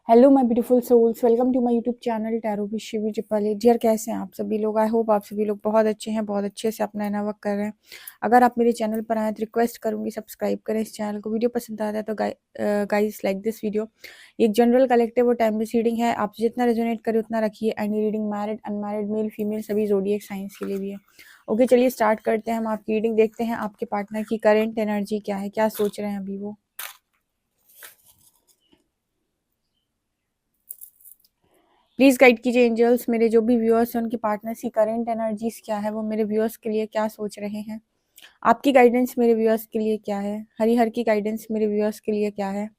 Hello my beautiful souls, welcome to my YouTube channel tarot with Shivi Jipali. Dear, कैसे हैं आप सभी लोग? आई होप आप सभी लोग बहुत अच्छे हैं, बहुत अच्छे से अपना इना वर्क कर रहे हैं। अगर आप मेरे चैनल पर आए तो रिक्वेस्ट करूंगी सब्सक्राइब करें इस चैनल को। वीडियो पसंद आता है तो गाइस लाइक दिस वीडियो। ये एक जनरल कलेक्टिव और टाइमलेस रीडिंग है, आप जितना रेजोनेट करे उतना रखिए। एंड ये reading married, unmarried, male, female सभी ज़ोडिएक साइंस के लिए भी है। ओके, चलिए स्टार्ट करते हैं। हम आपकी रीडिंग देखते हैं आपके पार्टनर की करेंट एनर्जी क्या है, क्या सोच रहे हैं अभी वो। प्लीज गाइड कीजिए एंजल्स, मेरे जो भी व्यूअर्स हैं उनकी पार्टनर्स की करंट एनर्जीज क्या है, वो मेरे व्यूअर्स के लिए क्या सोच रहे हैं। आपकी गाइडेंस मेरे व्यूअर्स के लिए क्या है, हरी हर की गाइडेंस मेरे व्यूअर्स के लिए क्या है।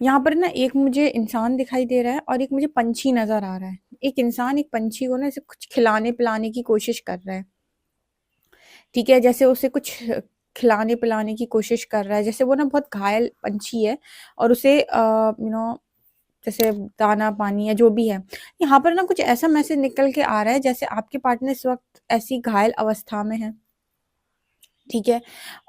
यहाँ पर ना एक मुझे इंसान दिखाई दे रहा है और एक मुझे पंछी नजर आ रहा है। एक इंसान एक पंछी को ना ऐसे कुछ खिलाने पिलाने की कोशिश कर रहा है। ठीक है, जैसे उसे कुछ खिलाने पिलाने की कोशिश कर रहा है, जैसे वो ना बहुत घायल पंछी है और उसे जैसे दाना पानी या जो भी है। यहाँ पर ना कुछ ऐसा मैसेज निकल के आ रहा है जैसे आपके पार्टनर इस वक्त ऐसी घायल अवस्था में है। ठीक है,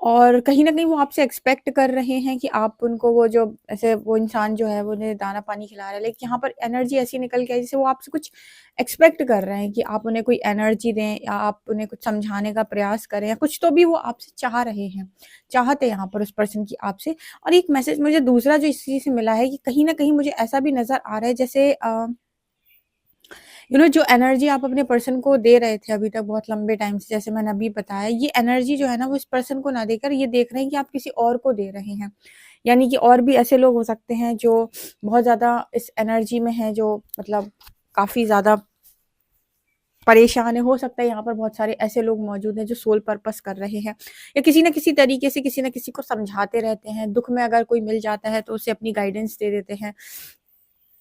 और कहीं न कहीं वो आपसे एक्सपेक्ट कर रहे हैं कि आप उनको वो जो ऐसे वो इंसान जो है वो उन्हें दाना पानी खिला रहा है। लेकिन यहाँ पर एनर्जी ऐसी निकल के आई जैसे वो आपसे कुछ एक्सपेक्ट कर रहे हैं कि आप उन्हें कोई एनर्जी दें या आप उन्हें कुछ समझाने का प्रयास करें या कुछ तो भी वो आपसे चाह रहे हैं। चाहते हैं यहाँ पर उस पर्सन की आपसे। और एक मैसेज मुझे दूसरा जो इस चीज़ से मिला है कि कहीं न कहीं मुझे ऐसा भी नज़र आ रहा है जैसे जो एनर्जी आप अपने पर्सन को दे रहे थे अभी तक बहुत लंबे टाइम से, जैसे मैंने अभी बताया, ये एनर्जी जो है ना वो इस पर्सन को ना देकर ये देख रहे हैं कि आप किसी और को दे रहे हैं। यानी कि और भी ऐसे लोग हो सकते हैं जो बहुत ज़्यादा इस एनर्जी में हैं, जो मतलब काफ़ी ज़्यादा परेशान है। हो सकता है यहाँ पर बहुत सारे ऐसे लोग मौजूद हैं जो सोल पर्पस कर रहे हैं या किसी न किसी तरीके से किसी न किसी को समझाते रहते हैं। दुख में अगर कोई मिल जाता है तो उसे अपनी गाइडेंस दे देते हैं।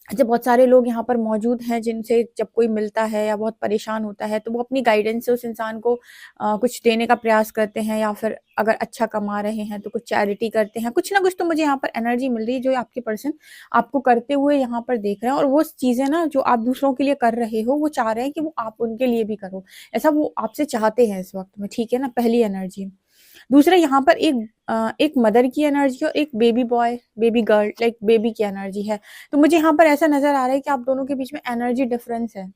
अच्छा, बहुत सारे लोग यहाँ पर मौजूद हैं जिनसे जब कोई मिलता है या बहुत परेशान होता है तो वो अपनी गाइडेंस से उस इंसान को कुछ देने का प्रयास करते हैं, या फिर अगर अच्छा कमा रहे हैं तो कुछ चैरिटी करते हैं। कुछ ना कुछ तो मुझे यहाँ पर एनर्जी मिल रही है जो आपके पर्सन आपको करते हुए यहाँ पर देख रहे हैं। और वो चीज़ें ना जो आप दूसरों के लिए कर रहे हो वो चाह रहे हैं कि वो आप उनके लिए भी करो। ऐसा वो आपसे चाहते हैं इस वक्त में। ठीक है ना, पहली एनर्जी। दूसरा, यहाँ पर एक मदर की एनर्जी और एक baby boy, baby girl, like baby की एनर्जी है। तो मुझे यहाँ पर ऐसा नजर आ रहा है कि आप दोनों के बीच में एनर्जी डिफरेंस है।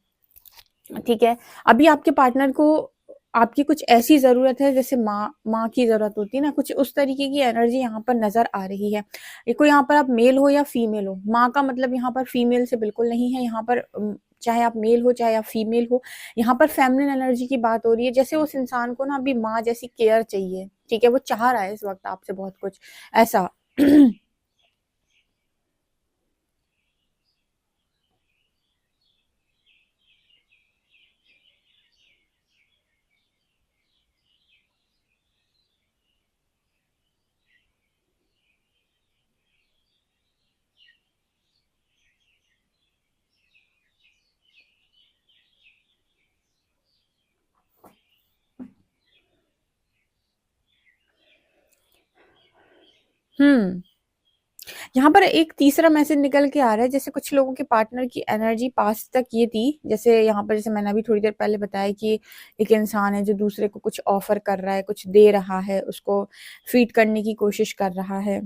ठीक है, अभी आपके पार्टनर को आपकी कुछ ऐसी ज़रूरत है जैसे माँ माँ की ज़रूरत होती है ना, कुछ उस तरीके की एनर्जी यहाँ पर नज़र आ रही है। ये कोई यहाँ पर आप मेल हो या फीमेल हो, माँ का मतलब यहाँ पर फीमेल से बिल्कुल नहीं है। यहाँ पर चाहे आप मेल हो चाहे आप फीमेल हो, यहाँ पर फेमिनिन एनर्जी की बात हो रही है। जैसे उस इंसान को ना अभी माँ जैसी केयर चाहिए। ठीक है, वो चाह रहा है इस वक्त आपसे बहुत कुछ ऐसा। हम्म, यहाँ पर एक तीसरा मैसेज निकल के आ रहा है जैसे कुछ लोगों के पार्टनर की एनर्जी पास तक ये थी, जैसे यहाँ पर जैसे मैंने अभी थोड़ी देर पहले बताया कि एक इंसान है जो दूसरे को कुछ ऑफर कर रहा है, कुछ दे रहा है, उसको फीड करने की कोशिश कर रहा है।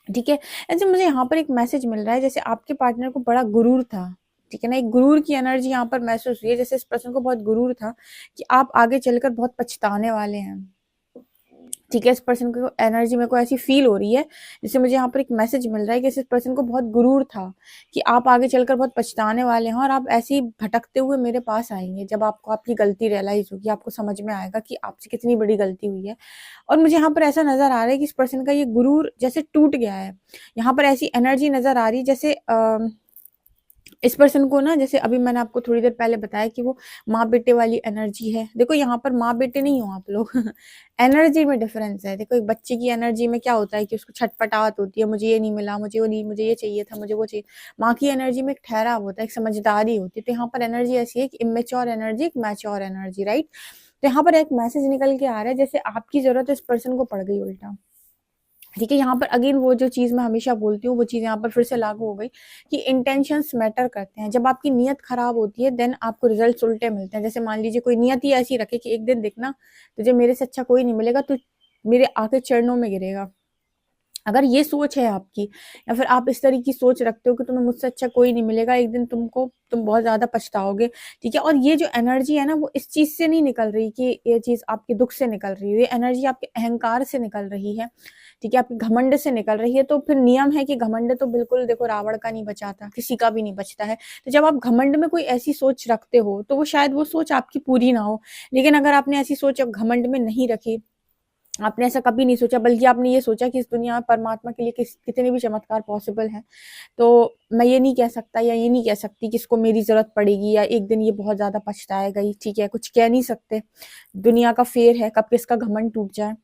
ठीक है, ऐसे मुझे यहाँ पर एक मैसेज मिल रहा है जैसे आपके पार्टनर को बड़ा गुरूर था। ठीक है ना, एक गुरूर की एनर्जी यहाँ पर महसूस हुई है, जैसे इस पर्सन को बहुत गुरूर था कि आप आगे चलकर बहुत पछताने वाले हैं। ठीक है, इस पर्सन को एनर्जी मेरे को ऐसी फील हो रही है जिससे मुझे यहाँ पर एक मैसेज मिल रहा है कि इस पर्सन को बहुत गुरूर था कि आप आगे चलकर बहुत पछताने वाले हैं और आप ऐसे ही भटकते हुए मेरे पास आएंगे जब आपको आपकी गलती रियलाइज होगी, आपको समझ में आएगा कि आपसे कितनी बड़ी गलती हुई है। और मुझे यहाँ पर ऐसा नजर आ रहा है कि इस पर्सन का ये गुरूर जैसे टूट गया है। यहाँ पर ऐसी एनर्जी नजर आ रही है जैसे इस पर्सन को ना, जैसे अभी मैंने आपको थोड़ी देर पहले बताया कि वो माँ बेटे वाली एनर्जी है। देखो, यहाँ पर माँ बेटे नहीं हो आप लोग। एनर्जी में डिफरेंस है। देखो, एक बच्चे की एनर्जी में क्या होता है कि उसको छटपटाहट होती है, मुझे ये नहीं मिला, मुझे वो नहीं, मुझे ये चाहिए था, मुझे वो चाहिए। माँ की एनर्जी में एक ठहराव होता है, एक समझदारी होती है। तो यहाँ पर एनर्जी ऐसी है कि इमेच्योर एनर्जी, एक मैच्योर एनर्जी, राइट। तो यहाँ पर एक मैसेज निकल के आ रहा है जैसे आपकी ज़रूरत इस पर्सन को पड़ गई उल्टा। ठीक है, यहाँ पर अगेन वो जो चीज़ मैं हमेशा बोलती हूँ वो चीज़ यहाँ पर फिर से लागू हो गई कि इंटेंशंस मैटर करते हैं। जब आपकी नीयत खराब होती है देन आपको रिजल्ट्स उल्टे मिलते हैं। जैसे मान लीजिए कोई नियत ही ऐसी रखे कि एक दिन देखना तुझे मेरे से अच्छा कोई नहीं मिलेगा, तू मेरे आके चरणों में गिरेगा। अगर ये सोच है आपकी या फिर आप इस तरह की सोच रखते हो कि तुम्हें मुझसे अच्छा कोई नहीं मिलेगा, एक दिन तुम बहुत ज़्यादा पछताओगे, ठीक है? और ये जो एनर्जी है ना वो इस चीज़ से नहीं निकल रही कि ये चीज़ आपके दुख से निकल रही है, ये एनर्जी आपके अहंकार से निकल रही है, ठीक है? आपके घमंड से निकल रही है। तो फिर नियम है कि घमंड तो बिल्कुल देखो रावण का नहीं बचाता, किसी का भी नहीं बचता है। तो जब आप घमंड में कोई ऐसी सोच रखते हो तो वो शायद वो सोच आपकी पूरी ना हो। लेकिन अगर आपने ऐसी सोच अब घमंड में नहीं रखी, आपने ऐसा कभी नहीं सोचा, बल्कि आपने ये सोचा कि इस दुनिया में परमात्मा के लिए कितने भी चमत्कार पॉसिबल हैं, तो मैं ये नहीं कह सकता या ये नहीं कह सकती कि इसको मेरी ज़रूरत पड़ेगी या एक दिन ये बहुत ज़्यादा पछताएगा ही, ठीक है? कुछ कह नहीं सकते, दुनिया का फेर है, कब किसका घमंड टूट जाए,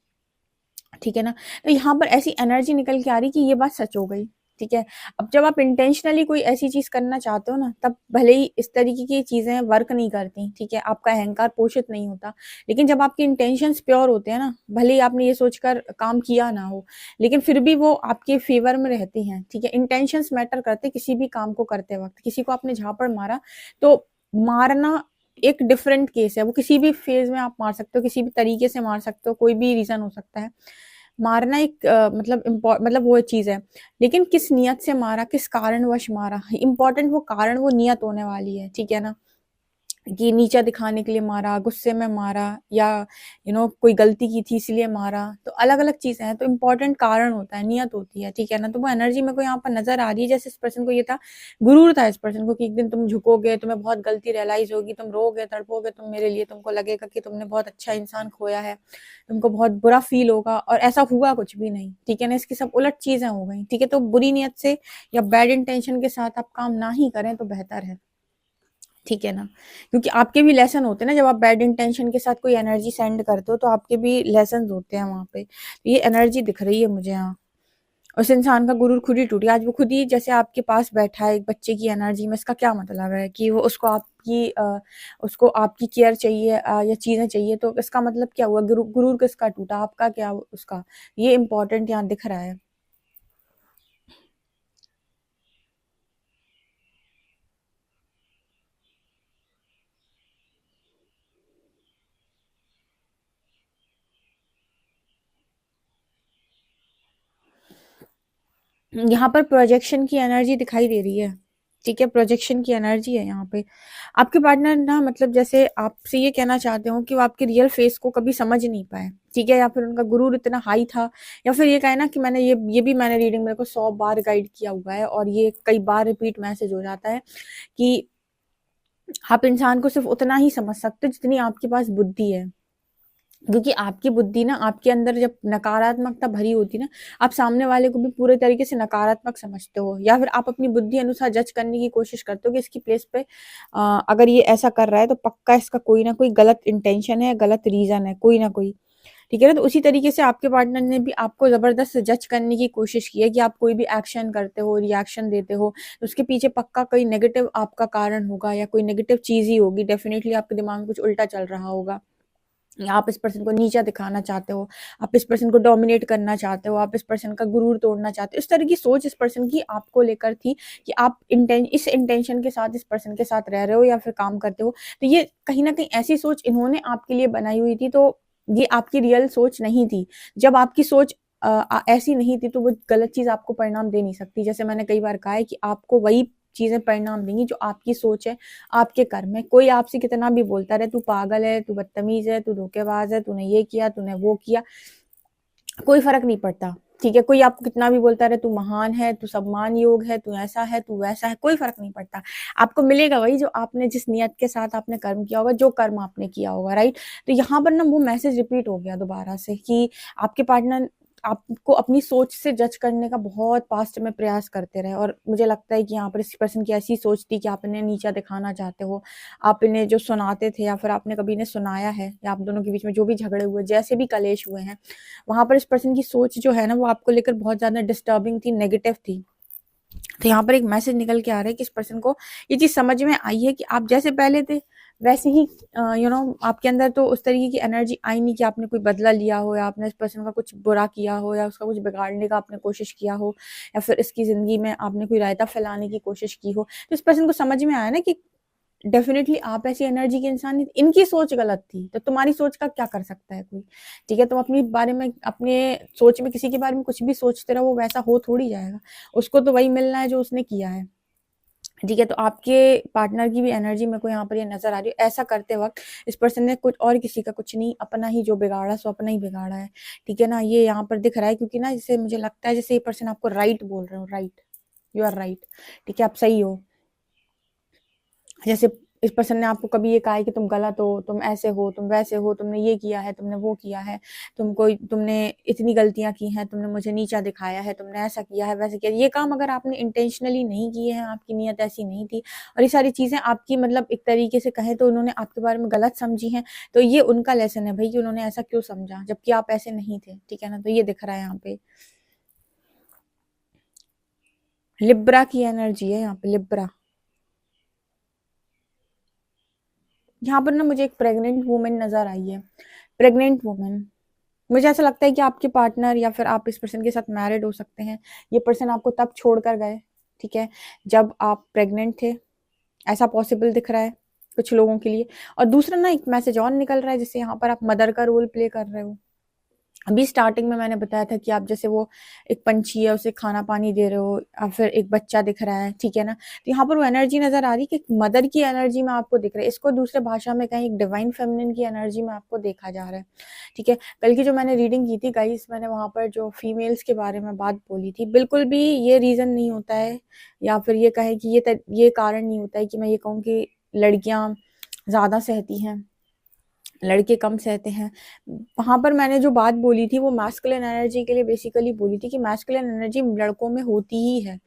ठीक है ना? तो यहाँ पर ऐसी एनर्जी निकल के आ रही कि ये बात सच हो गई, ठीक है? अब जब आप इंटेंशनली कोई ऐसी चीज़ करना चाहते हो ना, तब भले ही इस तरीके की चीज़ें वर्क नहीं करती, ठीक है? आपका अहंकार पोषित नहीं होता। लेकिन जब आपके इंटेंशंस प्योर होते हैं ना, भले ही आपने ये सोचकर काम किया ना हो, लेकिन फिर भी वो आपके फेवर में रहती हैं, ठीक है? इंटेंशंस मैटर करते हैं किसी भी काम को करते वक़्त। किसी को आपने झापड़ मारा, तो मारना एक डिफरेंट केस है, वो किसी भी फ़ेज़ में आप मार सकते हो, किसी भी तरीके से मार सकते हो, कोई भी रीज़न हो सकता है। मारना एक मतलब वो चीज़ है, लेकिन किस नियत से मारा, किस कारणवश मारा, इम्पोर्टेंट वो कारण, वो नियत होने वाली है, ठीक है ना? कि नीचा दिखाने के लिए मारा, गुस्से में मारा या कोई गलती की थी इसलिए मारा, तो अलग-अलग चीज़ें हैं, तो इम्पोर्टेंट कारण होता है, नियत होती है, ठीक है ना? तो वो एनर्जी मेरे को यहाँ पर नज़र आ रही है, जैसे इस पर्सन को ये था, गुरूर था इस पर्सन को कि एक दिन तुम झुकोगे, तुम्हें बहुत गलती रियलाइज़ होगी, तुम रोओगे, तड़पोगे तुम मेरे लिए, तुमको लगेगा कि तुमने बहुत अच्छा इंसान खोया है, तुमको बहुत बुरा फ़ील होगा और ऐसा हुआ कुछ भी नहीं, ठीक है ना? इसकी सब उलट चीज़ें हो गई, ठीक है? तो बुरी नियत से या बैड इंटेंशन के साथ आप काम ना ही करें तो बेहतर है। ठीक है ना? क्योंकि आपके भी लेसन होते हैं ना, जब आप बैड इंटेंशन के साथ कोई एनर्जी सेंड करते हो तो आपके भी लेसन्स होते हैं वहाँ पे। तो ये एनर्जी दिख रही है मुझे यहाँ। उस इंसान का गुरूर खुद ही टूट गया। आज वो खुद ही जैसे आपके पास बैठा है एक बच्चे की एनर्जी में, इसका क्या मतलब है कि वो उसको आपकी केयर चाहिए या चीज़ें चाहिए, तो इसका मतलब क्या हुआ? गुरूर किसका टूटा? आपका क्या उसका? ये इम्पोर्टेंट यहाँ दिख रहा है। यहाँ पर प्रोजेक्शन की एनर्जी दिखाई दे रही है, ठीक है? प्रोजेक्शन की एनर्जी है यहाँ पे। आपके पार्टनर ना मतलब जैसे आपसे ये कहना चाहते हो कि वो आपके रियल फेस को कभी समझ नहीं पाए, ठीक है? या फिर उनका गुरूर इतना हाई था, या फिर ये कहे ना कि मैंने रीडिंग मेरे को 100 बार गाइड किया हुआ है और ये कई बार रिपीट मैसेज हो जाता है कि आप इंसान को सिर्फ़ उतना ही समझ सकते हो जितनी आपके पास बुद्धि है। क्योंकि आपकी बुद्धि ना, आपके अंदर जब नकारात्मकता भरी होती है ना, आप सामने वाले को भी पूरे तरीके से नकारात्मक समझते हो, या फिर आप अपनी बुद्धि अनुसार जज करने की कोशिश करते हो कि इसकी प्लेस पे अगर ये ऐसा कर रहा है तो पक्का इसका कोई ना कोई गलत इंटेंशन है, गलत रीज़न है, कोई ना कोई। ठीक है ना? तो उसी तरीके से आपके पार्टनर ने भी आपको ज़बरदस्त जज करने की कोशिश की है कि आप कोई भी एक्शन करते हो, रिएक्शन देते हो, तो उसके पीछे पक्का कोई नेगेटिव आपका कारण होगा या कोई नेगेटिव चीज़ ही होगी। डेफ़िनिटली आपके दिमाग में कुछ उल्टा चल रहा होगा। या आप इस पर्सन को नीचा दिखाना चाहते हो, आप इस पर्सन को डोमिनेट करना चाहते हो, आप इस पर्सन का गुरूर तोड़ना चाहते हो। इस तरह की सोच इस पर्सन की आपको लेकर थी कि आप इस इंटेंशन के साथ इस पर्सन के साथ रह रहे हो या फिर काम करते हो। तो ये कहीं न कहीं ऐसी सोच इन्होंने आपके लिए बनाई हुई थी, तो ये आपकी रियल सोच नहीं थी। जब आपकी सोच ऐसी नहीं थी तो वो गलत चीज़ आपको परिणाम दे नहीं सकती। जैसे मैंने कई बार कहा है कि आपको वही चीज़ें परिणाम देंगी जो आपकी सोच है, आपके कर्म है। कोई आपसे कितना भी बोलता रहे, तू पागल है, तू बदतमीज़ है, तू धोखेबाज है, तूने ये किया, तूने वो किया, कोई फ़र्क नहीं पड़ता, ठीक है? कोई आपको कितना भी बोलता रहे, तू महान है, तू सम्मान योग है, तू ऐसा है, तू वैसा है, कोई फ़र्क नहीं पड़ता। आपको मिलेगा वही जो आपने जिस नियत के साथ आपने कर्म किया होगा, जो कर्म आपने किया होगा, राइट? तो यहाँ पर ना वो मैसेज रिपीट हो गया दोबारा से कि आपके पार्टनर आपको अपनी सोच से जज करने का बहुत पास्ट में प्रयास करते रहे, और मुझे लगता है कि यहाँ पर इस पर्सन की ऐसी सोच थी कि आप इन्हें नीचा दिखाना चाहते हो। आप इन्हें जो सुनाते थे या फिर आपने कभी इन्हें सुनाया है, या आप दोनों के बीच में जो भी झगड़े हुए, जैसे भी कलेश हुए हैं, वहाँ पर इस पर्सन की सोच जो है ना वो आपको लेकर बहुत ज़्यादा डिस्टर्बिंग थी, नेगेटिव थी। तो यहाँ पर एक मैसेज निकल के आ रहा है कि इस पर्सन को ये चीज़ समझ में आई है कि आप जैसे पहले थे वैसे ही आपके अंदर तो उस तरीके की एनर्जी आई नहीं कि आपने कोई बदला लिया हो, या आपने इस पर्सन का कुछ बुरा किया हो, या उसका कुछ बिगाड़ने का आपने कोशिश किया हो, या फिर इसकी ज़िंदगी में आपने कोई रायता फैलाने की कोशिश की हो। तो इस पर्सन को समझ में आया ना कि डेफिनेटली आप ऐसी एनर्जी के इंसान नहीं, इनकी सोच गलत थी, तो तुम्हारी सोच का क्या कर सकता है कोई? ठीक है, तुम अपनी बारे में, अपने सोच में किसी के बारे में कुछ भी सोचते रहो, वो वैसा हो थोड़ी जाएगा। उसको तो वही मिलना है जो उसने किया है। ठीक है, तो आपके पार्टनर की भी एनर्जी मेरे को यहाँ पर ये नज़र आ रही है। ऐसा करते वक़्त इस पर्सन ने कुछ और किसी का कुछ नहीं, अपना ही जो बिगाड़ा सो अपना ही बिगाड़ा है। ठीक है ना? ये यहाँ पर दिख रहा है, क्योंकि ना जैसे मुझे लगता है जैसे ये पर्सन आपको राइट बोल रहे हो, राइट, यू आर राइट। ठीक है, आप सही हो। जैसे इस पर्सन ने आपको कभी ये कहा है कि तुम गलत हो, तुम ऐसे हो, तुम वैसे हो, तुमने ये किया है, तुमने वो किया है, तुमने इतनी गलतियाँ की हैं, तुमने मुझे नीचा दिखाया है, तुमने ऐसा किया है, वैसे किया है। ये काम अगर आपने इंटेंशनली नहीं किए हैं, आपकी नीयत ऐसी नहीं थी, और ये सारी चीज़ें आपकी मतलब एक तरीके से कहें तो उन्होंने आपके बारे में गलत समझी हैं, तो ये उनका लेसन है भई कि उन्होंने ऐसा क्यों समझा, जबकि आप ऐसे नहीं थे। ठीक है ना? तो ये दिख रहा है यहाँ पे। लिब्रा की एनर्जी है यहाँ पे, लिब्रा। यहाँ पर ना मुझे एक प्रेग्नेंट वुमन नज़र आई है, प्रेग्नेंट वुमन। मुझे ऐसा लगता है कि आपके पार्टनर या फिर आप इस पर्सन के साथ मैरिड हो सकते हैं। ये पर्सन आपको तब छोड़कर गए, ठीक है, जब आप प्रेग्नेंट थे, ऐसा पॉसिबल दिख रहा है कुछ लोगों के लिए। और दूसरा ना एक मैसेज और निकल रहा है, जैसे यहाँ पर आप मदर का रोल प्ले कर रहे हो। अभी स्टार्टिंग में मैंने बताया था कि आप जैसे वो एक पंछी है, उसे खाना पानी दे रहे हो, या फिर एक बच्चा दिख रहा है, ठीक है ना? तो यहाँ पर वो एनर्जी नज़र आ रही है कि मदर की एनर्जी में आपको दिख रहा है। इसको दूसरे भाषा में कहें, एक डिवाइन फेमिनिन की एनर्जी में आपको देखा जा रहा है, ठीक है? कल की जो मैंने रीडिंग की थी गाइस, मैंने वहाँ पर जो फीमेल्स के बारे में बात बोली थी, बिल्कुल भी ये रीज़न नहीं होता है, या फिर ये कहें कि ये कारण नहीं होता है कि मैं ये कहूँ कि लड़कियाँ ज़्यादा सहती हैं, लड़के कम सहते हैं। वहाँ पर मैंने जो बात बोली थी वो मास्कुलिन एनर्जी के लिए बेसिकली बोली थी कि मास्कुलिन एनर्जी लड़कों में होती ही है।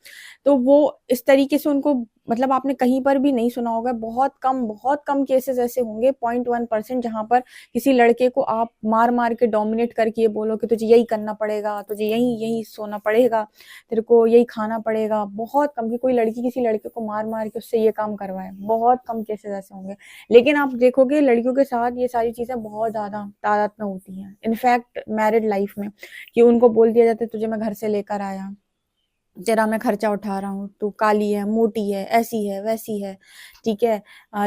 तो वो इस तरीके से उनको, मतलब आपने कहीं पर भी नहीं सुना होगा, बहुत कम केसेस ऐसे होंगे, 0.1% जहाँ पर किसी लड़के को आप मार-मार के डोमिनेट करके ये बोलो कि तुझे यही करना पड़ेगा, तुझे यही सोना पड़ेगा, तेरे को यही खाना पड़ेगा। बहुत कम कि कोई लड़की किसी लड़के को मार-मार के उससे ये काम करवाए, बहुत कम केसेस ऐसे होंगे। लेकिन आप देखोगे लड़कियों के साथ ये सारी चीज़ें बहुत ज़्यादा तादाद में होती हैं। इनफैक्ट मैरिड लाइफ में, कि उनको बोल दिया जाता है तुझे मैं घर से लेकर आया, तेरा मैं खर्चा उठा रहा हूँ, तू काली है, मोटी है, ऐसी है, वैसी है, ठीक है,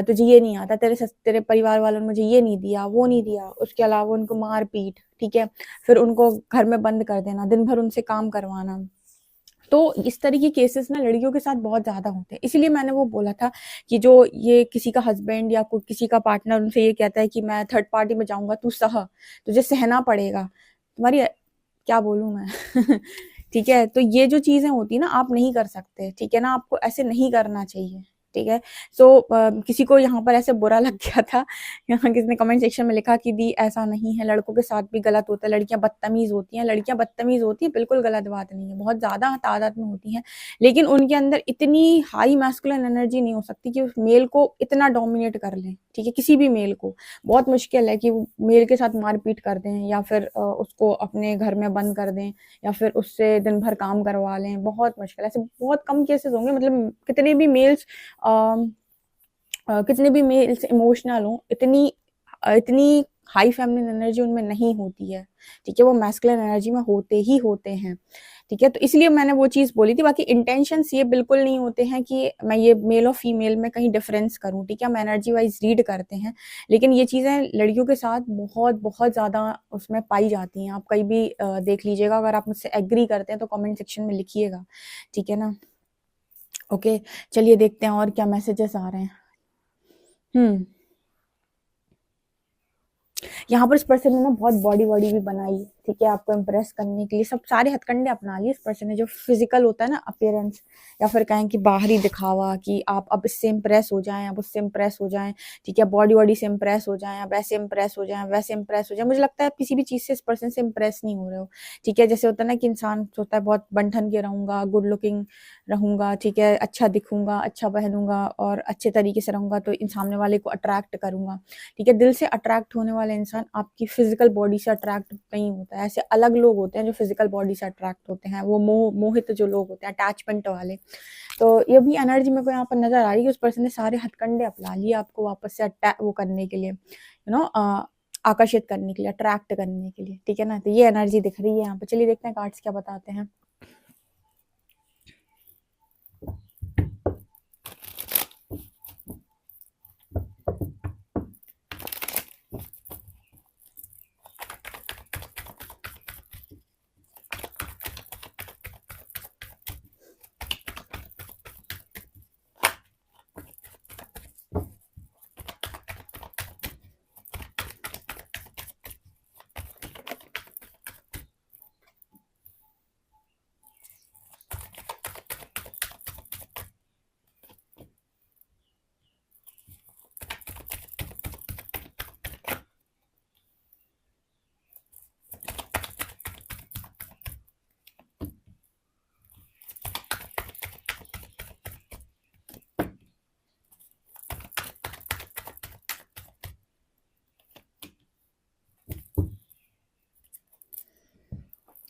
तुझे ये नहीं आता, तेरे परिवार वालों ने मुझे ये नहीं दिया, वो नहीं दिया। उसके अलावा उनको मार पीट, ठीक है, फिर उनको घर में बंद कर देना, दिन भर उनसे काम करवाना। तो इस तरह के केसेस ना लड़कियों के साथ बहुत ज़्यादा होते हैं। इसीलिए मैंने वो बोला था कि जो ये किसी का हस्बैंड या कोई किसी का पार्टनर उनसे ये कहता है कि मैं थर्ड पार्टी में जाऊँगा, तू सह, तुझे सहना पड़ेगा। तुम्हारी क्या बोलूँ मैं ठीक है, तो ये जो चीज़ें होती हैं ना, आप नहीं कर सकते, ठीक है ना? आपको ऐसे नहीं करना चाहिए, ठीक है? सो किसी को यहाँ पर ऐसे बुरा लग गया था, यहाँ किसी ने कमेंट सेक्शन में लिखा कि दी ऐसा नहीं है, लड़कों के साथ भी गलत होता है, लड़कियाँ बदतमीज़ होती हैं। लड़कियाँ बदतमीज़ होती हैं, बिल्कुल गलत बात नहीं है, बहुत ज़्यादा तादाद में होती हैं, लेकिन उनके अंदर इतनी हाई मैस्कुलिन एनर्जी नहीं हो सकती कि उस मेल को इतना डोमिनेट कर लें, ठीक है? किसी भी मेल को बहुत मुश्किल है कि वो मेल के साथ मारपीट कर दें, या फिर उसको अपने घर में बंद कर दें, या फिर उससे दिन भर काम करवा लें। बहुत मुश्किल है, ऐसे बहुत कम केसेस होंगे। मतलब कितने भी मेल्स इमोशनल हों, इतनी हाई फेमिनिन एनर्जी उनमें नहीं होती है, ठीक है? वो मैस्कुलिन एनर्जी में होते ही होते हैं, ठीक है? तो इसलिए मैंने वो चीज़ बोली थी। बाकी इंटेंशंस ये बिल्कुल नहीं होते हैं कि मैं ये मेल और फीमेल में कहीं डिफरेंस करूँ, ठीक है? हम एनर्जी वाइज़ रीड करते हैं, लेकिन ये चीज़ें लड़कियों के साथ बहुत ज़्यादा उसमें पाई जाती हैं। आप कहीं भी देख लीजिएगा, अगर आप मुझसे एग्री करते हैं तो कमेंट सेक्शन में लिखिएगा, ठीक है ना? ओके, चलिए देखते हैं और क्या मैसेजेस आ रहे हैं। यहाँ पर इस पर्सन ने ना बहुत बॉडी भी बनाई, ठीक है, आपको इम्प्रेस करने के लिए सब सारे हथकंडे अपना लिए इस पर्सन ने। जो फिजिकल होता है ना अपीयरेंस, या फिर कहें कि बाहरी दिखावा, कि आप अब इससे इम्प्रेस हो जाएं, अब उससे इम्प्रेस हो जाएं, ठीक है, बॉडी से इम्प्रेस हो जाएं, अब ऐसे इम्प्रेस हो जाएं, वैसे इम्प्रेस हो जाएं। मुझे लगता है आप किसी भी चीज़ से इस पर्सन से इम्प्रेस नहीं हो रहे हो, ठीक है? जैसे होता है ना कि इंसान सोचता है बहुत बन-ठन के रहूँगा, गुड लुकिंग रहूँगा, ठीक है, अच्छा दिखूँगा, अच्छा पहनूँगा और अच्छे तरीके से रहूँगा तो इन सामने वाले को अट्रैक्ट करूँगा, ठीक है? दिल से अट्रैक्ट होने वाला इंसान आपकी फिजिकल बॉडी से अट्रैक्ट नहीं होता होता है, ऐसे अलग लोग होते हैं जो फिजिकल बॉडी से अट्रैक्ट होते हैं, वो मोहित जो लोग होते हैं, अटैचमेंट वाले। तो ये भी एनर्जी मेरे को यहाँ पर नजर आ रही है, उस पर्सन ने सारे हथकंडे अपना लिए आपको वापस से वो करने के लिए, आकर्षित करने के लिए, अट्रैक्ट करने के लिए, ठीक है ना। तो ये एनर्जी दिख रही है यहाँ पे। चलिए देखते हैं कार्ड्स क्या बताते हैं।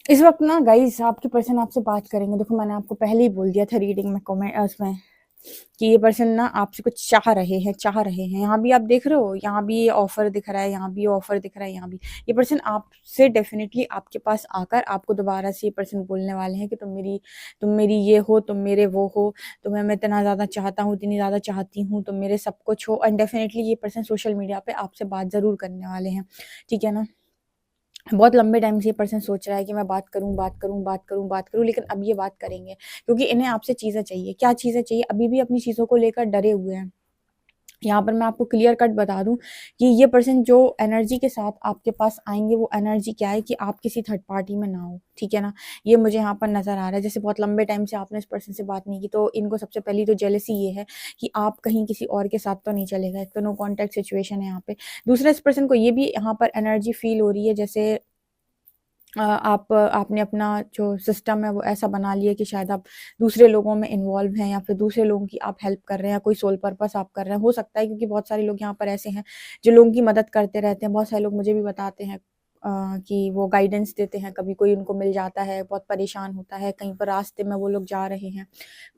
इस वक्त ना गाइस आपके पर्सन आपसे बात करेंगे। देखो मैंने आपको पहले ही बोल दिया था रीडिंग में, कमेंट उसमें, कि ये पर्सन ना आपसे कुछ चाह रहे हैं। यहाँ भी आप देख रहे हो, यहाँ भी ये ऑफर दिख रहा है, यहाँ भी ऑफर दिख रहा है, यहाँ भी ये पर्सन आपसे डेफिनेटली आपके पास आकर आपको दोबारा से ये पर्सन बोलने वाले हैं कि तुम मेरी ये हो, तुम मेरे वो हो, तुम्हें मैं इतना ज़्यादा चाहता हूँ, इतनी ज़्यादा चाहती हूँ, तुम मेरे सब कुछ हो। एंड डेफिनेटली ये पर्सन सोशल मीडिया पे आपसे बात ज़रूर करने वाले हैं, ठीक है ना। बहुत लंबे टाइम से ये पर्सन सोच रहा है कि मैं बात करूं, लेकिन अब ये बात करेंगे, क्योंकि इन्हें आपसे चीज़ें चाहिए। क्या चीज़ें चाहिए? अभी भी अपनी चीज़ों को लेकर डरे हुए हैं। यहाँ पर मैं आपको क्लियर कट बता दूं कि ये पर्सन जो एनर्जी के साथ आपके पास आएंगे, वो एनर्जी क्या है कि आप किसी थर्ड पार्टी में ना हो, ठीक है ना। ये मुझे यहाँ पर नजर आ रहा है। जैसे बहुत लंबे टाइम से आपने इस पर्सन से बात नहीं की, तो इनको सबसे पहली तो जेलसी ये है कि आप कहीं किसी और के साथ तो नहीं चले गए, तो नो कॉन्टेक्ट सिचुएशन है यहाँ पे। दूसरा, इस पर्सन को ये भी यहाँ पर एनर्जी फील हो रही है जैसे आपने अपना जो सिस्टम है वो ऐसा बना लिया कि शायद आप दूसरे लोगों में इन्वॉल्व हैं, या फिर दूसरे लोगों की आप हेल्प कर रहे हैं, कोई सोल पर्पस आप कर रहे हैं, हो सकता है। क्योंकि बहुत सारे लोग यहाँ पर ऐसे हैं जो लोगों की मदद करते रहते हैं। बहुत सारे लोग मुझे भी बताते हैं कि वो गाइडेंस देते हैं। कभी कोई उनको मिल जाता है, बहुत परेशान होता है, कहीं पर रास्ते में वो लोग जा रहे हैं,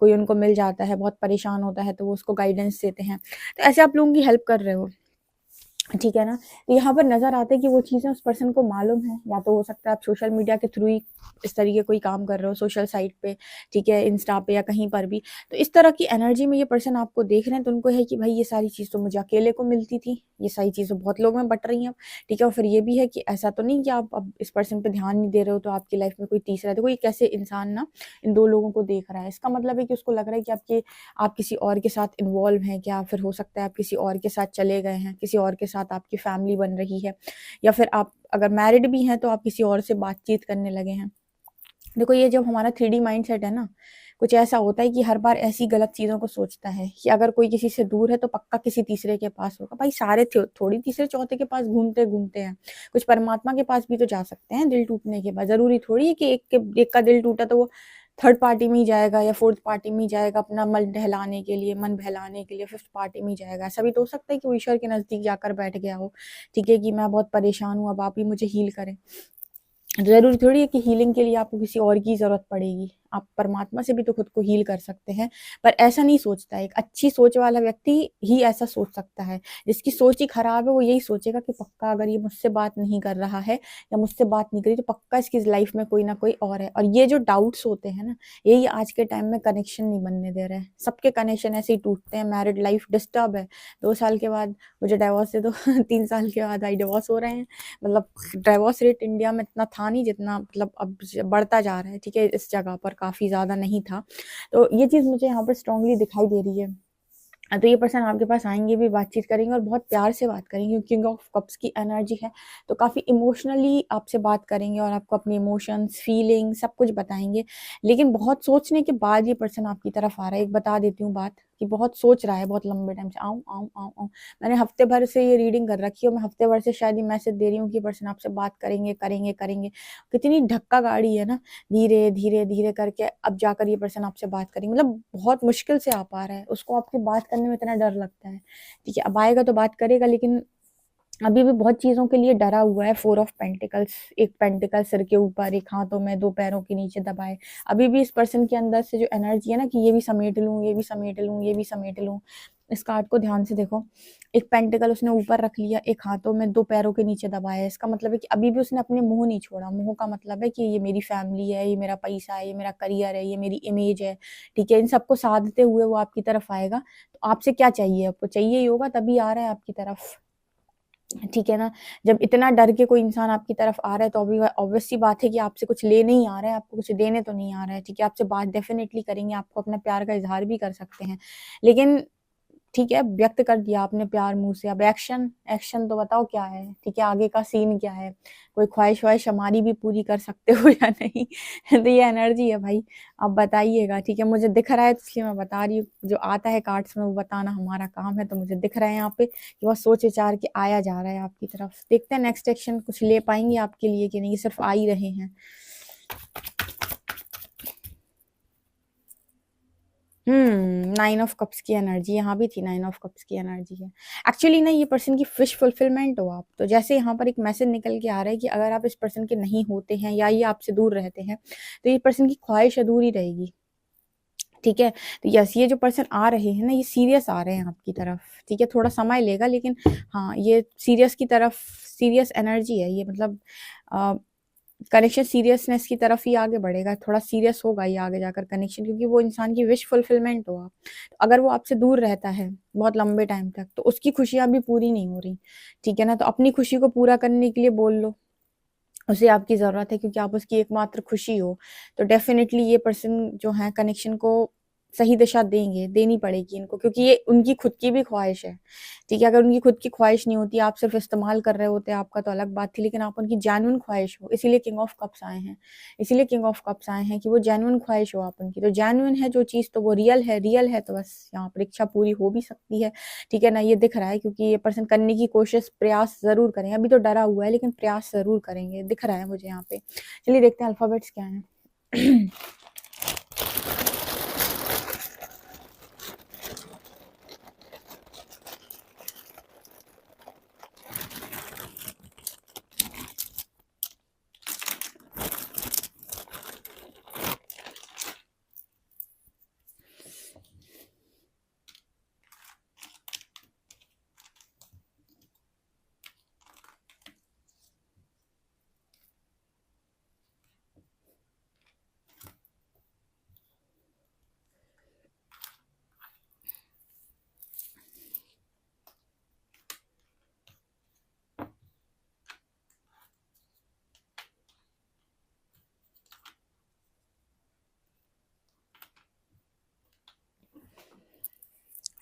कोई उनको मिल जाता है, बहुत परेशान होता है, तो वो उसको गाइडेंस देते हैं। तो ऐसे आप लोगों की हेल्प कर रहे हो, ठीक है ना। तो यहाँ पर नजर आते हैं कि वो चीज़ें उस पर्सन को मालूम है, या तो हो सकता है आप सोशल मीडिया के थ्रू ही इस तरीके कोई काम कर रहे हो, सोशल साइट पे, ठीक है, इंस्टा पे या कहीं पर भी। तो इस तरह की एनर्जी में ये पर्सन आपको देख रहे हैं, तो उनको है कि भाई ये सारी चीज़ तो मुझे अकेले को मिलती थी, ये सारी चीज़ें बहुत लोग में बट रही हैं, ठीक है। और फिर ये भी है कि ऐसा तो नहीं कि आप अब इस पर्सन पे ध्यान नहीं दे रहे हो तो आपकी लाइफ में कोई तीसरा, देखो ये कैसे इंसान ना इन दो लोगों को देख रहा है, इसका मतलब है कि उसको लग रहा है कि आप किसी और के साथ इन्वॉल्व हैं क्या, फिर हो सकता है आप किसी और के साथ चले गए हैं, किसी और के साथ आपकी फैमिली बन रही है, या फिर आप अगर मैरिड भी हैं तो आप किसी और से बातचीत करने लगे हैं। देखो ये जब हमारा 3D माइंडसेट है ना, कुछ ऐसा होता है कि हर बार ऐसी गलत चीज़ों को सोचता है कि अगर कोई किसी से दूर है तो पक्का किसी तीसरे के पास होगा। भाई सारे थोड़ी तीसरे चौथे के पास घूमते घूमते हैं, कुछ परमात्मा के पास भी तो जा सकते हैं दिल टूटने के बाद। ज़रूरी थोड़ी है कि एक का दिल टूटा तो वो थर्ड पार्टी में ही जाएगा या फोर्थ पार्टी में ही जाएगा, अपना मन बहलाने के लिए, फिफ्थ पार्टी में ही जाएगा। ऐसा भी तो हो सकता है कि वो ईश्वर के नज़दीक जाकर बैठ गया हो, ठीक है, कि मैं बहुत परेशान हूँ, अब आप ही मुझे हील करें। ज़रूरी थोड़ी है कि हीलिंग के लिए आपको किसी और की ज़रूरत पड़ेगी, आप परमात्मा से भी तो खुद को हील कर सकते हैं। पर ऐसा नहीं सोचता है, एक अच्छी सोच वाला व्यक्ति ही ऐसा सोच सकता है। जिसकी सोच ही खराब है वो यही सोचेगा कि पक्का अगर ये मुझसे बात नहीं कर रहा है या मुझसे बात नहीं करी तो पक्का इसकी लाइफ में कोई ना कोई और है। और ये जो डाउट्स होते हैं ना, यही आज के टाइम में कनेक्शन नहीं बनने दे रहे हैं। सबके कनेक्शन ऐसे ही टूटते हैं, मैरिड लाइफ डिस्टर्ब है, 2 साल के बाद मुझे डाइवोर्स दे दो 3 साल के बाद आई डिवोर्स हो रहे हैं। मतलब डाइवोर्स रेट इंडिया में इतना था नहीं जितना मतलब अब बढ़ता जा रहा है, ठीक है, इस जगह पर काफ़ी ज़्यादा नहीं था। तो ये चीज़ मुझे यहाँ पर स्ट्रांगली दिखाई दे रही है। तो ये पर्सन आपके पास आएंगे भी, बातचीत करेंगे और बहुत प्यार से बात करेंगे, क्योंकि किंग ऑफ कप्स की एनर्जी है, तो काफ़ी इमोशनली आपसे बात करेंगे और आपको अपने इमोशंस, फीलिंग सब कुछ बताएंगे। लेकिन बहुत सोचने के बाद ये पर्सन आपकी तरफ आ रहा है। एक बता देती हूँ बात कि बहुत सोच रहा है, बहुत लंबे टाइम से आऊँ आऊँ आऊँ आऊँ। मैंने हफ्ते भर से ये रीडिंग कर रखी है और मैं हफ्ते भर से शायद ये मैसेज दे रही हूँ कि पर्सन आपसे बात करेंगे करेंगे करेंगे। कितनी धक्का गाड़ी है ना, धीरे धीरे धीरे करके अब जाकर ये पर्सन आपसे बात करेंगे। मतलब बहुत मुश्किल से आ पा रहा है, उसको आपकी बात करने में इतना डर लगता है, ठीक है। अब आएगा तो बात करेगा, लेकिन अभी भी बहुत चीज़ों के लिए डरा हुआ है। 4 ऑफ पेंटिकल्स, एक पेंटिकल सिर के ऊपर, एक हाथों में, 2 पैरों के नीचे दबाए। अभी भी इस पर्सन के अंदर से जो एनर्जी है ना कि ये भी समेट लूँ, ये भी समेट लूँ, ये भी समेट लूँ। इस कार्ड को ध्यान से देखो, एक पेंटिकल उसने ऊपर रख लिया, एक हाथों में, 2 पैरों के नीचे दबाया। इसका मतलब है कि अभी भी उसने अपने मुँह नहीं छोड़ा। मुँह का मतलब है कि ये मेरी फैमिली है, ये मेरा पैसा है, ये मेरा करियर है, ये मेरी इमेज है, ठीक है? इन सबको साधते हुए वो आपकी तरफ आएगा। तो आपसे क्या चाहिए? आपको चाहिए योगा, तभी आ रहा है आपकी तरफ, ठीक है ना? जब इतना डर के कोई इंसान आपकी तरफ आ रहा है तो अभी ऑब्वियस सी बात है कि आपसे कुछ लेने ही आ रहा है, आपको कुछ देने तो नहीं आ रहा है, ठीक है? आपसे बात डेफ़िनेटली करेंगे, आपको अपना प्यार का इज़हार भी कर सकते हैं। लेकिन ठीक है, व्यक्त कर दिया आपने प्यार मुँह से, अब एक्शन, एक्शन तो बताओ क्या है, ठीक है? आगे का सीन क्या है? कोई ख्वाहिश-ववाहिश हमारी भी पूरी कर सकते हो या नहीं? तो ये एनर्जी है भाई, आप बताइएगा, ठीक है? मुझे दिख रहा है तो इसलिए मैं बता रही हूँ, जो आता है कार्ड्स में वो बताना हमारा काम है, तो मुझे दिख रहा है यहाँ पे कि बहुत सोच-विचार के आया जा रहा है आपकी तरफ। देखते हैं नेक्स्ट एक्शन कुछ ले पाएँगे आपके लिए कि नहीं, सिर्फ़ आ ही रहे हैं। 9 ऑफ कप्स की एनर्जी यहाँ भी थी, 9 ऑफ कप्स की एनर्जी है। एक्चुअली ना ये पर्सन की विश फुलफिलमेंट हो आप, तो जैसे यहाँ पर एक मैसेज निकल के आ रहा है कि अगर आप इस पर्सन के नहीं होते हैं या ये आपसे दूर रहते हैं, तो ये पर्सन की ख्वाहिश अधूरी रहेगी, ठीक है? तो यस, ये जो पर्सन आ रहे हैं ना, ये सीरियस आ रहे हैं आपकी तरफ, ठीक है? थोड़ा समय लेगा लेकिन हाँ, ये सीरियस की तरफ, सीरियस एनर्जी है ये, मतलब अ कनेक्शन सीरियसनेस की तरफ ही आगे बढ़ेगा, थोड़ा सीरियस होगा ये आगे जाकर कनेक्शन, क्योंकि वो इंसान की विश फुलफिलमेंट हो आप। तो अगर वो आपसे दूर रहता है बहुत लंबे टाइम तक, तो उसकी खुशियाँ भी पूरी नहीं हो रही, ठीक है ना? तो अपनी खुशी को पूरा करने के लिए बोल लो, उसे आपकी ज़रूरत है क्योंकि आप उसकी एकमात्र खुशी हो। तो डेफ़िनिटली ये पर्सन जो है कनेक्शन को सही दिशा देंगे, देनी पड़ेगी इनको, क्योंकि ये उनकी खुद की भी ख़्वाहिश है, ठीक है? अगर उनकी खुद की ख़्वाहिश नहीं होती, आप सिर्फ़ इस्तेमाल कर रहे होते आपका तो अलग बात थी, लेकिन आप उनकी जेन्युइन ख़्वाहिश हो, इसीलिए किंग ऑफ कप्स आए हैं। इसीलिए किंग ऑफ कप्स आए हैं कि वो जेन्युइन ख़्वाहिश हो आप उनकी, तो जेन्युइन है जो चीज़ तो वो रियल है तो बस यहाँ पर इच्छा पूरी हो भी सकती है, ठीक है ना? ये दिख रहा है क्योंकि ये पर्सन करने की कोशिश, प्रयास ज़रूर करेंगे। अभी तो डरा हुआ है लेकिन प्रयास ज़रूर करेंगे, दिख रहा है मुझे यहाँ पे। चलिए देखते हैं अल्फ़ाबेट्स क्या हैं।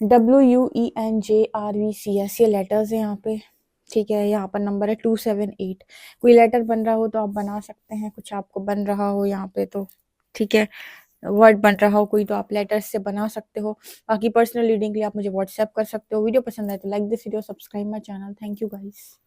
WUENJRVCS, ये लेटर्स हैं यहाँ पे, ठीक है? यहाँ पर नंबर है 278। कोई लेटर बन रहा हो तो आप बना सकते हैं, कुछ आपको बन रहा हो यहाँ पे तो, ठीक है? वर्ड बन रहा हो कोई तो आप लेटर्स से बना सकते हो। बाकी पर्सनल रीडिंग के लिए आप मुझे व्हाट्सएप कर सकते हो। वीडियो पसंद आए तो like this video, subscribe my channel. Thank you guys.